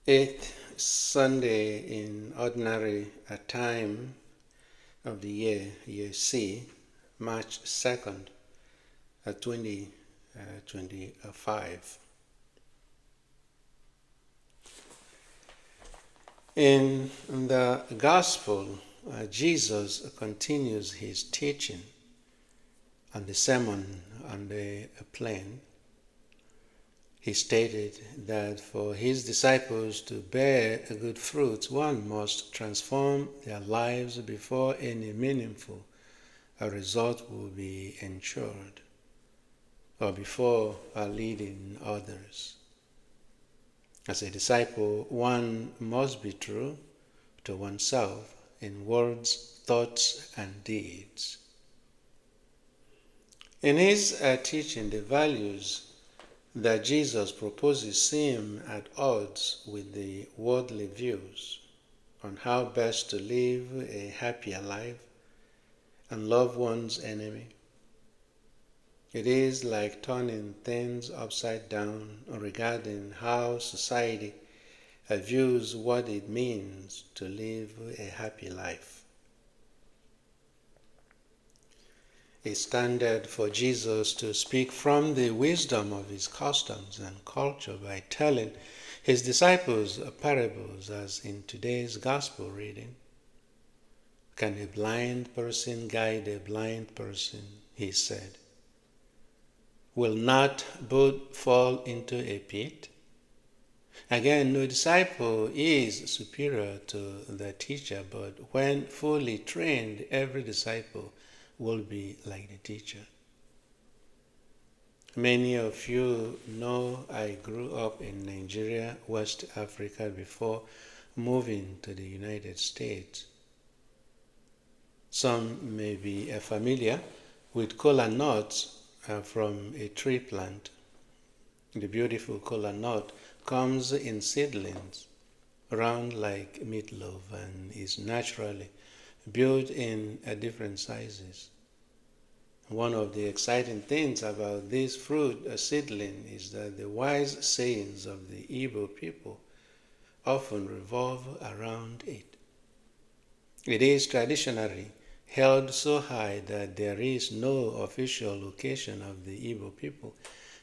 Eighth Sunday in ordinary time of the year C, March 2nd, 2025. In the Gospel, Jesus continues his teaching on the Sermon on the Plain. He stated that for his disciples to bear good fruits, one must transform their lives before any meaningful result will be ensured, or before leading others. As a disciple, one must be true to oneself in words, thoughts, and deeds. In his teaching, the values that Jesus proposes seem at odds with the worldly views on how best to live a happier life and love one's enemy. It is like turning things upside down regarding how society views what it means to live a happy life. It standard for Jesus to speak from the wisdom of his customs and culture by telling his disciples parables, as in today's gospel reading. Can a blind person guide a blind person? He said. Will not both fall into a pit? Again, no disciple is superior to the teacher, but when fully trained, every disciple will be like the teacher. Many of you know I grew up in Nigeria, West Africa, before moving to the United States. Some may be familiar with kola nuts from a tree plant. The beautiful kola nut comes in seedlings, round like meatloaf, and is naturally built in different sizes. One of the exciting things about this fruit seedling is that the wise sayings of the Igbo people often revolve around it. It is traditionally held so high that there is no official location of the Igbo people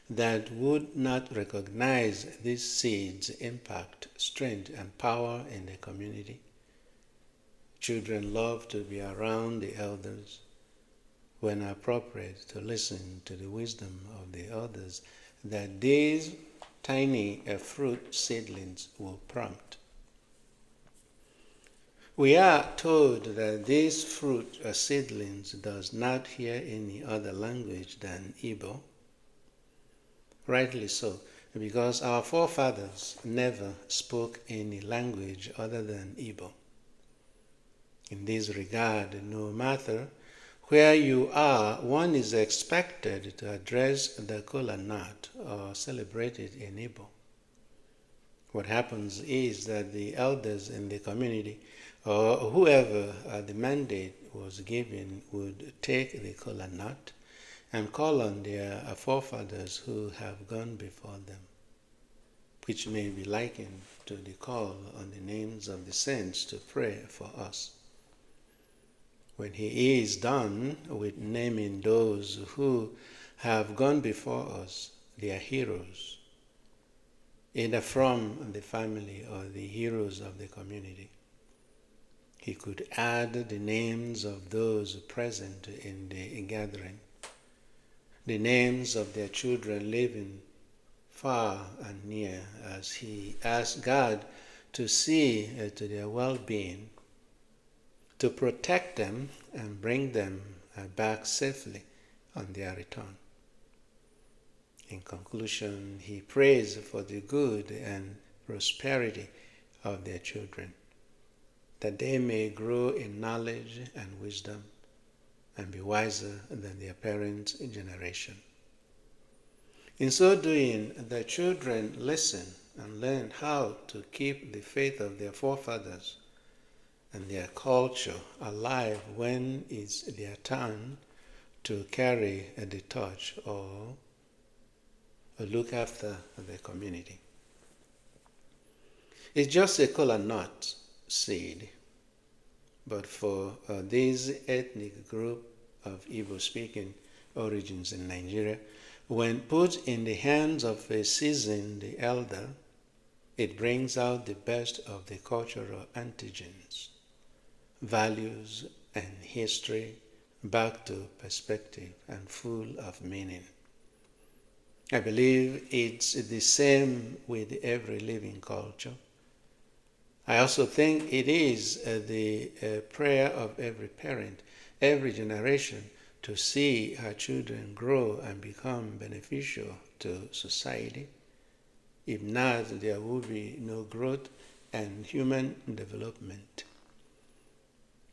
that would not recognize this seed's impact, strength, and power in the community. Children love to be around the elders, when appropriate, to listen to the wisdom of the elders that these tiny fruit seedlings will prompt. We are told that these fruit seedlings does not hear any other language than Igbo. Rightly so, because our forefathers never spoke any language other than Igbo. In this regard, no matter where you are, one is expected to address the kola nut or celebrate it in Igbo. What happens is that the elders in the community, or whoever the mandate was given, would take the kola nut and call on their forefathers who have gone before them, which may be likened to the call on the names of the saints to pray for us. When he is done with naming those who have gone before us, their heroes, either from the family or the heroes of the community, he could add the names of those present in the gathering, the names of their children living far and near, as he asked God to see to their well-being, to protect them and bring them back safely on their return. In conclusion, he prays for the good and prosperity of their children, that they may grow in knowledge and wisdom and be wiser than their parents' generation. In so doing, the children listen and learn how to keep the faith of their forefathers and their culture alive when it's their turn to carry the torch or look after the community. It's just a kola nut seed. But for this ethnic group of Igbo-speaking origins in Nigeria, when put in the hands of a seasoned elder, it brings out the best of the cultural antigens, values, and history back to perspective and full of meaning. I believe it's the same with every living culture. I also think it is the prayer of every parent, every generation, to see her children grow and become beneficial to society. If not, there will be no growth and human development.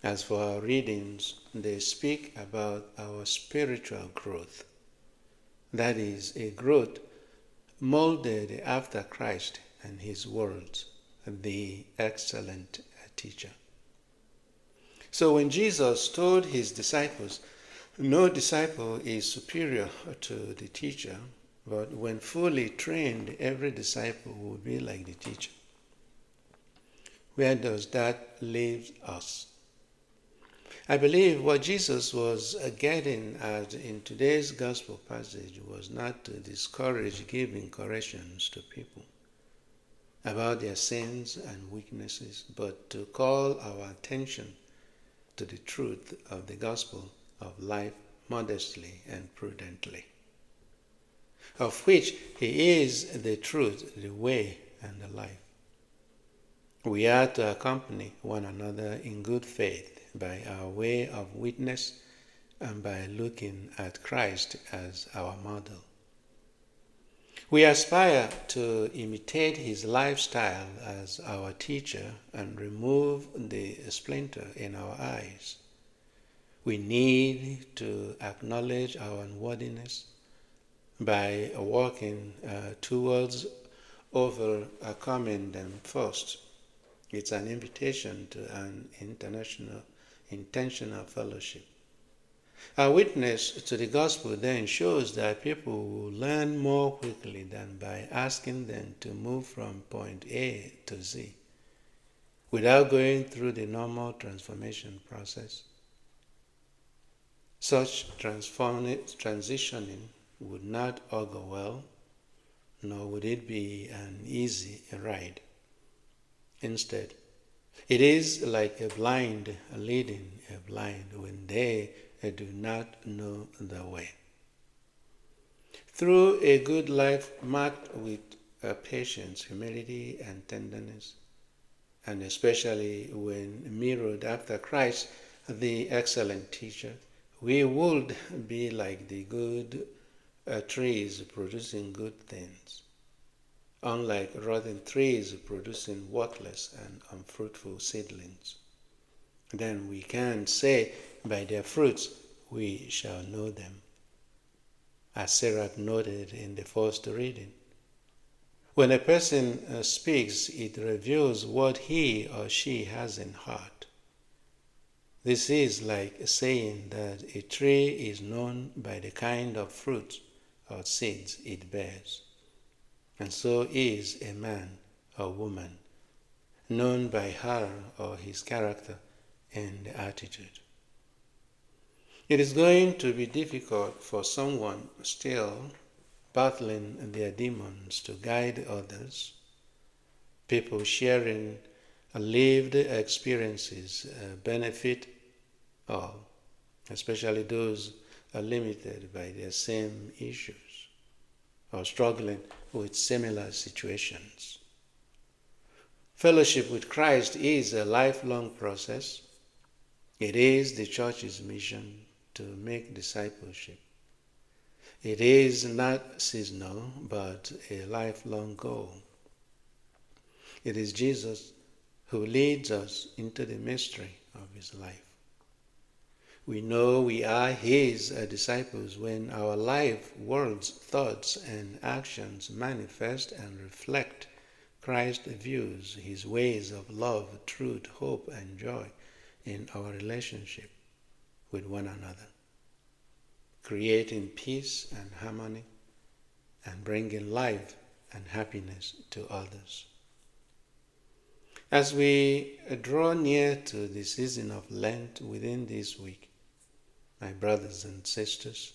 As for our readings, they speak about our spiritual growth. That is, a growth molded after Christ and His words, the excellent teacher. So when Jesus told His disciples, no disciple is superior to the teacher, but when fully trained, every disciple will be like the teacher. Where does that leave us? I believe what Jesus was getting at in today's gospel passage was not to discourage giving corrections to people about their sins and weaknesses, but to call our attention to the truth of the gospel of life modestly and prudently, of which He is the truth, the way, and the life. We are to accompany one another in good faith by our way of witness and by looking at Christ as our model. We aspire to imitate His lifestyle as our teacher and remove the splinter in our eyes. We need to acknowledge our unworthiness by working towards overcoming them first. It's an invitation to an intentional fellowship. Our witness to the gospel then shows that people will learn more quickly than by asking them to move from point A to Z without going through the normal transformation process. Such transitioning would not augur well, nor would it be an easy ride. Instead, it is like a blind leading a blind when they do not know the way. Through a good life marked with patience, humility, and tenderness, and especially when mirrored after Christ, the excellent teacher, we would be like the good trees producing good things, unlike rotten trees producing worthless and unfruitful seedlings. Then we can say, by their fruits we shall know them. As Sarah noted in the first reading, when a person speaks, it reveals what he or she has in heart. This is like saying that a tree is known by the kind of fruit or seeds it bears. And so is a man or woman, known by her or his character and attitude. It is going to be difficult for someone still battling their demons to guide others. People sharing lived experiences benefit all, especially those limited by their same issues or struggling with similar situations. Fellowship with Christ is a lifelong process. It is the church's mission to make discipleship. It is not seasonal, but a lifelong goal. It is Jesus who leads us into the mystery of His life. We know we are His disciples when our life, words, thoughts, and actions manifest and reflect Christ's views, His ways of love, truth, hope, and joy in our relationship with one another, creating peace and harmony and bringing life and happiness to others. As we draw near to the season of Lent within this week, my brothers and sisters,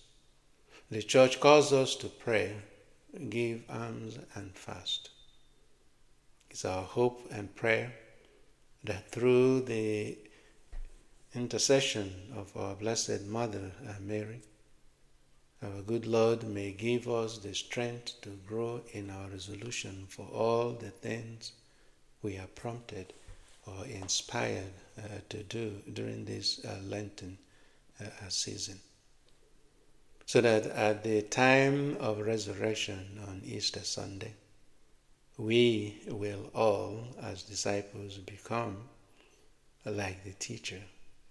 the Church calls us to pray, give alms, and fast. It's our hope and prayer that through the intercession of our Blessed Mother Mary, our good Lord may give us the strength to grow in our resolution for all the things we are prompted or inspired to do during this Lenten season, so that at the time of resurrection on Easter Sunday, we will all, as disciples, become like the teacher,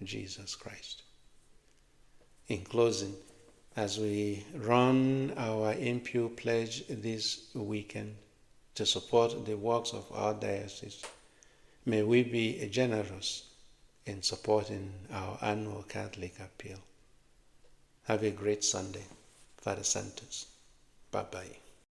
Jesus Christ. In closing, as we run our impure pledge this weekend to support the works of our diocese, may we be generous in supporting our annual Catholic appeal. Have a great Sunday, Father Santos. Bye-bye.